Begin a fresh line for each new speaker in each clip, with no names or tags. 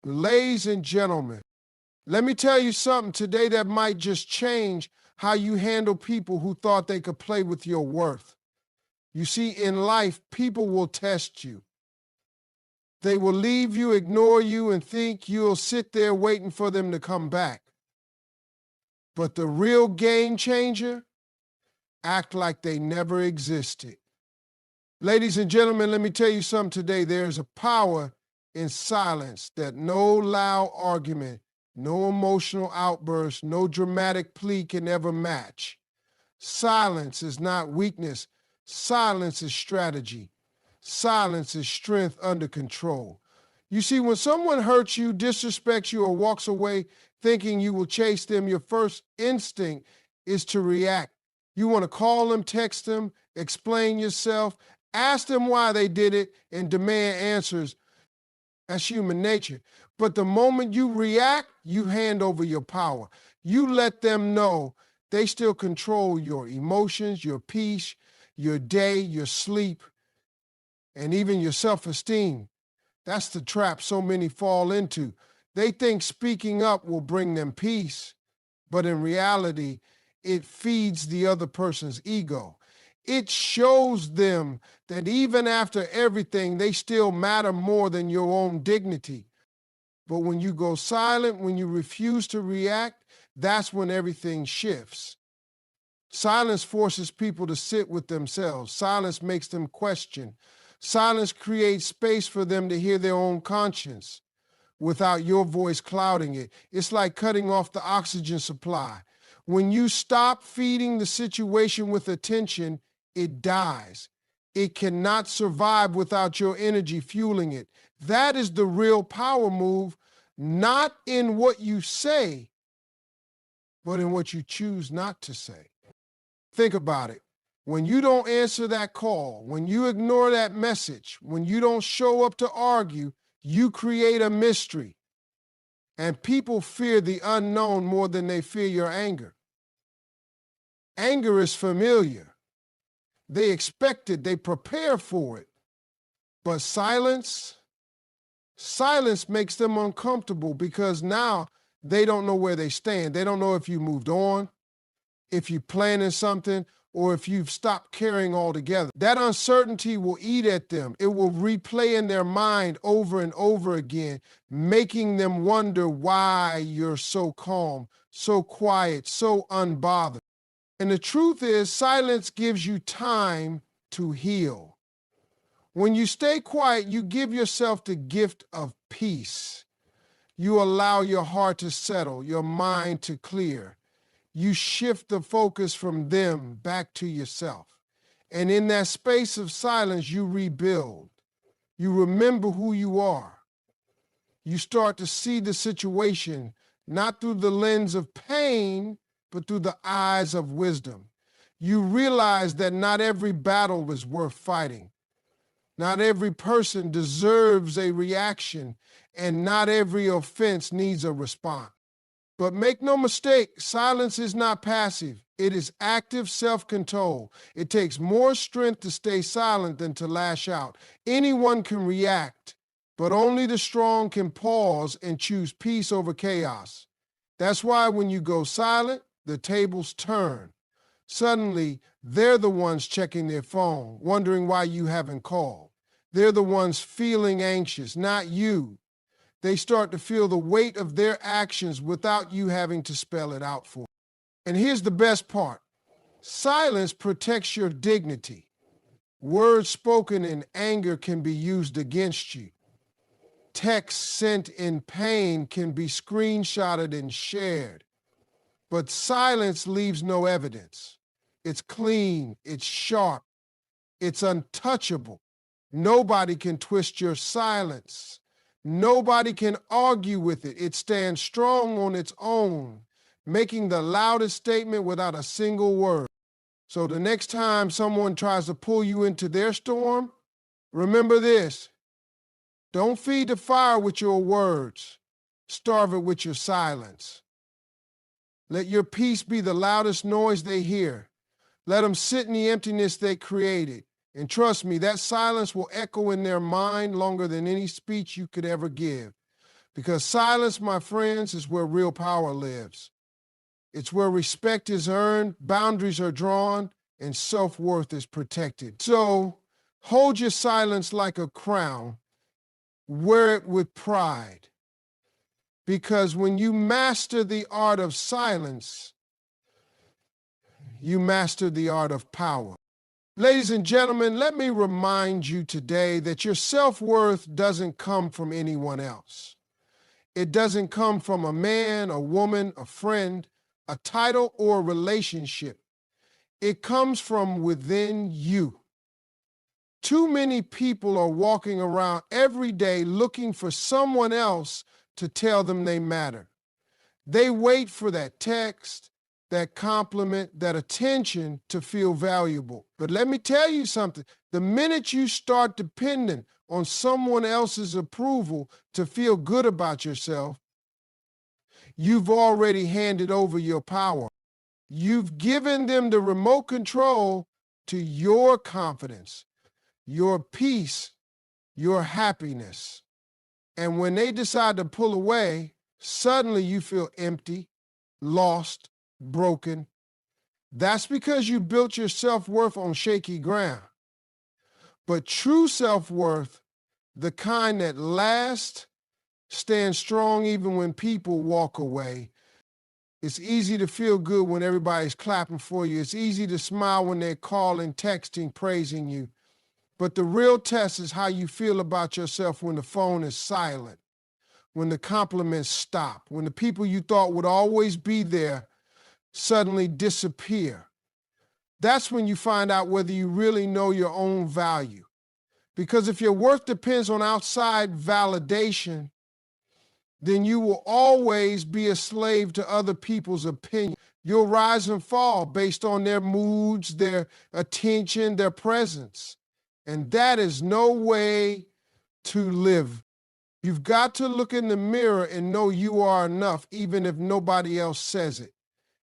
Ladies and gentlemen, let me tell you something today that might just change how you handle people who thought they could play with your worth. You see, in life, people will test you. They will leave you, ignore you, and think you'll sit there waiting for them to come back. But the real game changer, act like they never existed. Ladies and gentlemen, let me tell you something today. There's a power in silence that no loud argument, no emotional outburst, no dramatic plea can ever match. Silence is not weakness. Silence is strategy. Silence is strength under control. You see, when someone hurts you, disrespects you, or walks away thinking you will chase them, your first instinct is to react. You want to call them, text them, explain yourself, ask them why they did it, and demand answers. That's human nature. But the moment you react, you hand over your power. You let them know they still control your emotions, your peace, your day, your sleep, and even your self-esteem. That's the trap so many fall into. They think speaking up will bring them peace, but in reality, it feeds the other person's ego. It shows them that even after everything, they still matter more than your own dignity. But when you go silent, when you refuse to react, that's when everything shifts. Silence forces people to sit with themselves. Silence makes them question. Silence creates space for them to hear their own conscience without your voice clouding it. It's like cutting off the oxygen supply. When you stop feeding the situation with attention, it dies. It cannot survive without your energy fueling it. That is the real power move, not in what you say, but in what you choose not to say. Think about it. When you don't answer that call, when you ignore that message, when you don't show up to argue, you create a mystery. And people fear the unknown more than they fear your anger. Anger is familiar. They expect it, they prepare for it. But silence makes them uncomfortable because now they don't know where they stand. They don't know if you moved on, if you're planning something, or if you've stopped caring altogether. That uncertainty will eat at them. It will replay in their mind over and over again, making them wonder why you're so calm, so quiet, so unbothered. And the truth is, silence gives you time to heal. When you stay quiet, you give yourself the gift of peace. You allow your heart to settle, your mind to clear. You shift the focus from them back to yourself. And in that space of silence, you rebuild. You remember who you are. You start to see the situation not through the lens of pain, but through the eyes of wisdom. You realize that not every battle is worth fighting. Not every person deserves a reaction, and not every offense needs a response. But make no mistake, silence is not passive. It is active self-control. It takes more strength to stay silent than to lash out. Anyone can react, but only the strong can pause and choose peace over chaos. That's why when you go silent, the tables turn. Suddenly, they're the ones checking their phone, wondering why you haven't called. They're the ones feeling anxious, not you. They start to feel the weight of their actions without you having to spell it out for them. And here's the best part. Silence protects your dignity. Words spoken in anger can be used against you. Text sent in pain can be screenshotted and shared. But silence leaves no evidence. It's clean, it's sharp, it's untouchable. Nobody can twist your silence. Nobody can argue with it. It stands strong on its own, making the loudest statement without a single word. So the next time someone tries to pull you into their storm, remember this. Don't feed the fire with your words. Starve it with your silence. Let your peace be the loudest noise they hear. Let them sit in the emptiness they created. And trust me, that silence will echo in their mind longer than any speech you could ever give. Because silence, my friends, is where real power lives. It's where respect is earned, boundaries are drawn, and self-worth is protected. So hold your silence like a crown, wear it with pride. Because when you master the art of silence, you master the art of power. Ladies and gentlemen, let me remind you today that your self-worth doesn't come from anyone else. It doesn't come from a man, a woman, a friend, a title, or a relationship. It comes from within you. Too many people are walking around every day looking for someone else to tell them they matter. They wait for that text, that compliment, that attention to feel valuable. But let me tell you something. The minute you start depending on someone else's approval to feel good about yourself, you've already handed over your power. You've given them the remote control to your confidence, your peace, your happiness. And when they decide to pull away, suddenly you feel empty, lost, broken. That's because you built your self-worth on shaky ground. But true self-worth, the kind that lasts, stands strong even when people walk away. It's easy to feel good when everybody's clapping for you. It's easy to smile when they're calling, texting, praising you. But the real test is how you feel about yourself when the phone is silent, when the compliments stop, when the people you thought would always be there suddenly disappear. That's when you find out whether you really know your own value. Because if your worth depends on outside validation, then you will always be a slave to other people's opinion. You'll rise and fall based on their moods, their attention, their presence. And that is no way to live. You've got to look in the mirror and know you are enough, even if nobody else says it.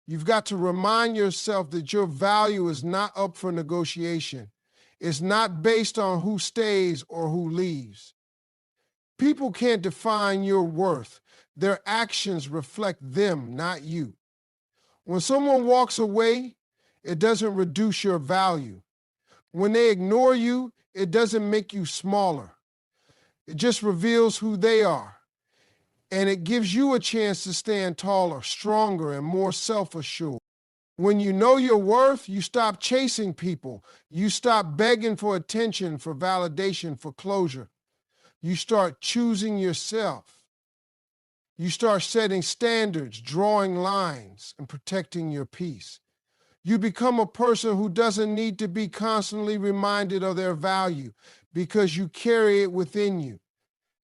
You've got to remind yourself that your value is not up for negotiation. It's not based on who stays or who leaves. People can't define your worth. Their actions reflect them, not you. When someone walks away, it doesn't reduce your value. When they ignore you, it doesn't make you smaller. It just reveals who they are. And it gives you a chance to stand taller, stronger, and more self-assured. When you know your worth, you stop chasing people. You stop begging for attention, for validation, for closure. You start choosing yourself. You start setting standards, drawing lines, and protecting your peace. You become a person who doesn't need to be constantly reminded of their value because you carry it within you.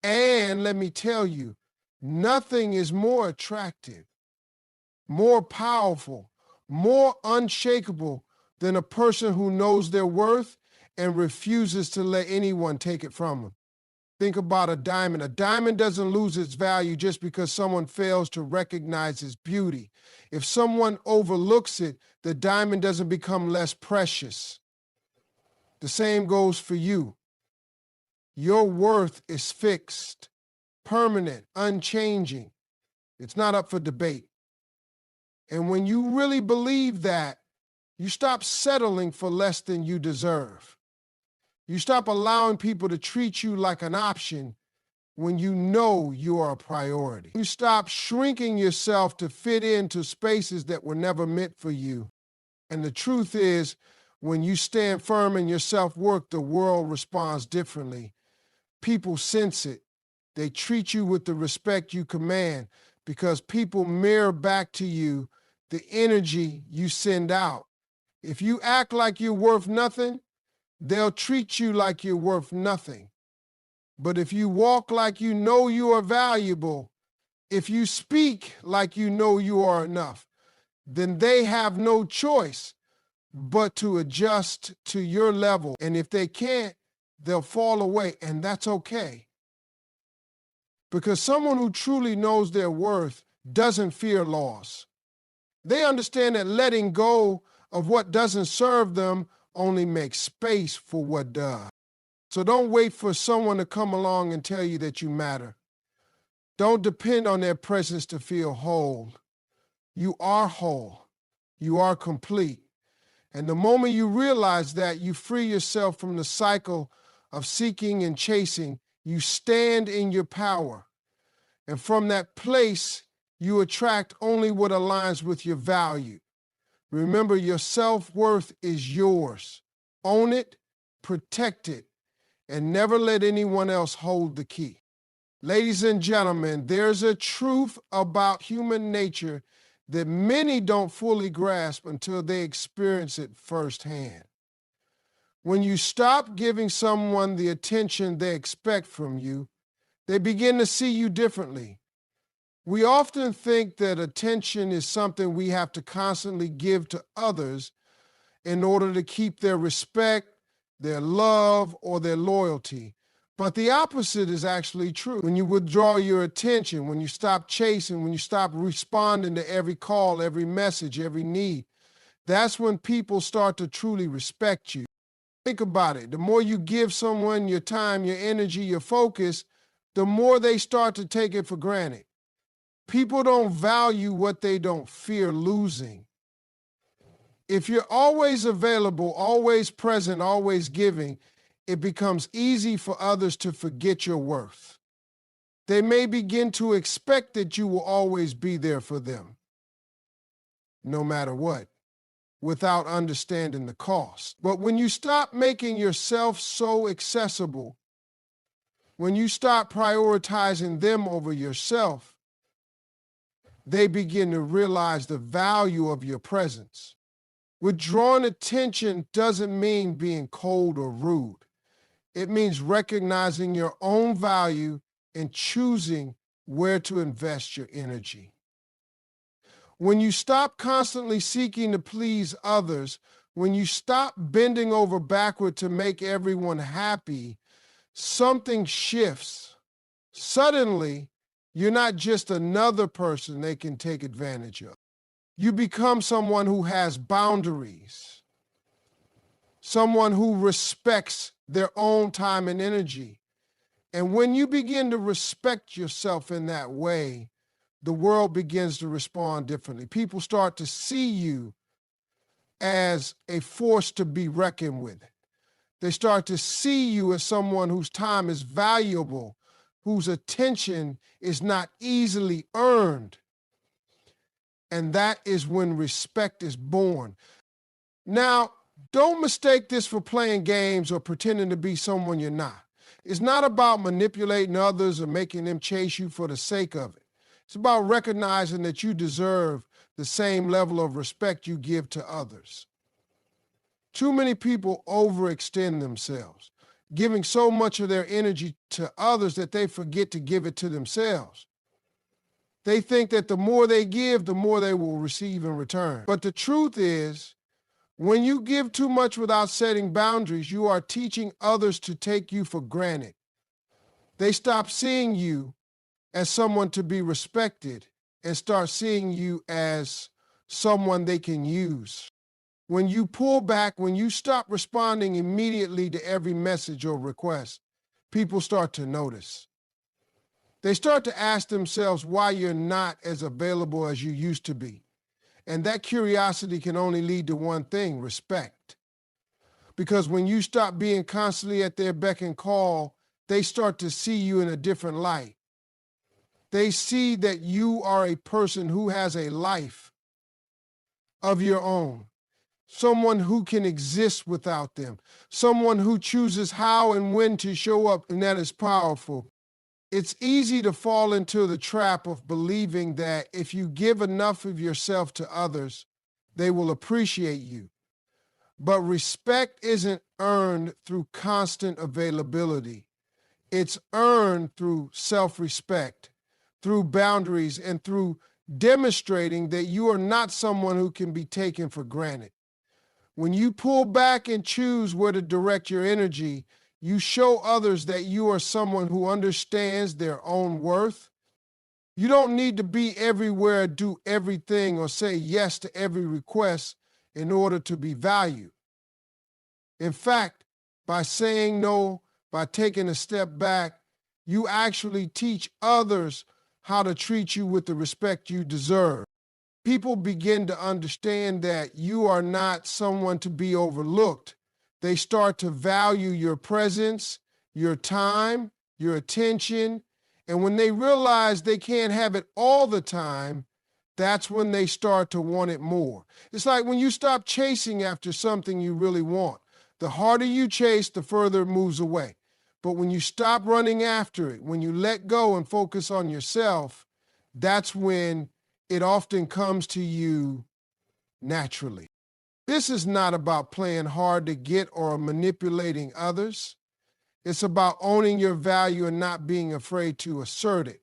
And let me tell you, nothing is more attractive, more powerful, more unshakable than a person who knows their worth and refuses to let anyone take it from them. Think about a diamond. A diamond doesn't lose its value just because someone fails to recognize its beauty. If someone overlooks it, the diamond doesn't become less precious. The same goes for you. Your worth is fixed, permanent, unchanging. It's not up for debate. And when you really believe that, you stop settling for less than you deserve. You stop allowing people to treat you like an option when you know you are a priority. You stop shrinking yourself to fit into spaces that were never meant for you. And the truth is, when you stand firm in your self-worth, the world responds differently. People sense it. They treat you with the respect you command because people mirror back to you the energy you send out. If you act like you're worth nothing, they'll treat you like you're worth nothing. But if you walk like you know you are valuable, if you speak like you know you are enough, then they have no choice but to adjust to your level. And if they can't, they'll fall away, and that's okay. Because someone who truly knows their worth doesn't fear loss. They understand that letting go of what doesn't serve them only makes space for what does. So don't wait for someone to come along and tell you that you matter. Don't depend on their presence to feel whole. You are whole. You are complete. And the moment you realize that, you free yourself from the cycle of seeking and chasing. You stand in your power. And from that place, you attract only what aligns with your value. Remember, your self-worth is yours. Own it, protect it, and never let anyone else hold the key. Ladies and gentlemen, there's a truth about human nature that many don't fully grasp until they experience it firsthand. When you stop giving someone the attention they expect from you, they begin to see you differently. We often think that attention is something we have to constantly give to others in order to keep their respect, their love, or their loyalty. But the opposite is actually true. When you withdraw your attention, when you stop chasing, when you stop responding to every call, every message, every need, that's when people start to truly respect you. Think about it. The more you give someone your time, your energy, your focus, the more they start to take it for granted. People don't value what they don't fear losing. If you're always available, always present, always giving, it becomes easy for others to forget your worth. They may begin to expect that you will always be there for them, no matter what, without understanding the cost. But when you stop making yourself so accessible, when you stop prioritizing them over yourself, they begin to realize the value of your presence. Withdrawing attention doesn't mean being cold or rude. It means recognizing your own value and choosing where to invest your energy. When you stop constantly seeking to please others, when you stop bending over backward to make everyone happy, something shifts. Suddenly, you're not just another person they can take advantage of. You become someone who has boundaries, someone who respects their own time and energy. And when you begin to respect yourself in that way, the world begins to respond differently. People start to see you as a force to be reckoned with. They start to see you as someone whose time is valuable, whose attention is not easily earned. And that is when respect is born. Now, don't mistake this for playing games or pretending to be someone you're not. It's not about manipulating others or making them chase you for the sake of it. It's about recognizing that you deserve the same level of respect you give to others. Too many people overextend themselves, giving so much of their energy to others that they forget to give it to themselves. They think that the more they give, the more they will receive in return. But the truth is, when you give too much without setting boundaries, you are teaching others to take you for granted. They stop seeing you as someone to be respected and start seeing you as someone they can use. When you pull back, when you stop responding immediately to every message or request, people start to notice. They start to ask themselves why you're not as available as you used to be. And that curiosity can only lead to one thing: respect. Because when you stop being constantly at their beck and call, they start to see you in a different light. They see that you are a person who has a life of your own, someone who can exist without them, someone who chooses how and when to show up, and that is powerful. It's easy to fall into the trap of believing that if you give enough of yourself to others, they will appreciate you. But respect isn't earned through constant availability. It's earned through self-respect, through boundaries, and through demonstrating that you are not someone who can be taken for granted. When you pull back and choose where to direct your energy, you show others that you are someone who understands their own worth. You don't need to be everywhere, do everything, or say yes to every request in order to be valued. In fact, by saying no, by taking a step back, you actually teach others how to treat you with the respect you deserve. People begin to understand that you are not someone to be overlooked. They start to value your presence, your time, your attention, and when they realize they can't have it all the time, that's when they start to want it more. It's like when you stop chasing after something you really want. The harder you chase, the further it moves away. But when you stop running after it, when you let go and focus on yourself, that's when it often comes to you naturally. This is not about playing hard to get or manipulating others. It's about owning your value and not being afraid to assert it.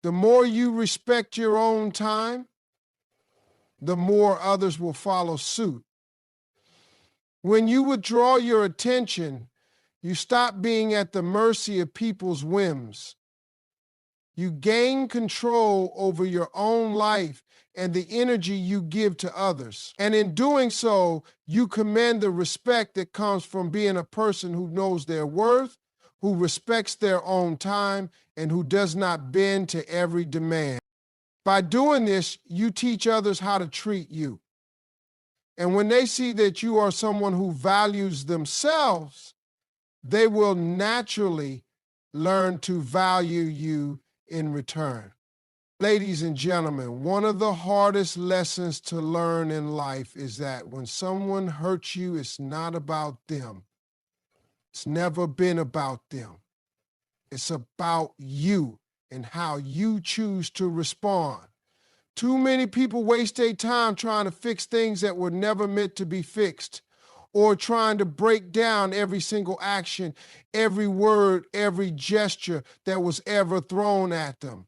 The more you respect your own time, the more others will follow suit. When you withdraw your attention, you stop being at the mercy of people's whims. You gain control over your own life and the energy you give to others. And in doing so, you command the respect that comes from being a person who knows their worth, who respects their own time, and who does not bend to every demand. By doing this, you teach others how to treat you. And when they see that you are someone who values themselves, they will naturally learn to value you in return. Ladies and gentlemen, one of the hardest lessons to learn in life is that when someone hurts you, it's not about them. It's never been about them. It's about you and how you choose to respond. Too many people waste their time trying to fix things that were never meant to be fixed, or trying to break down every single action, every word, every gesture that was ever thrown at them.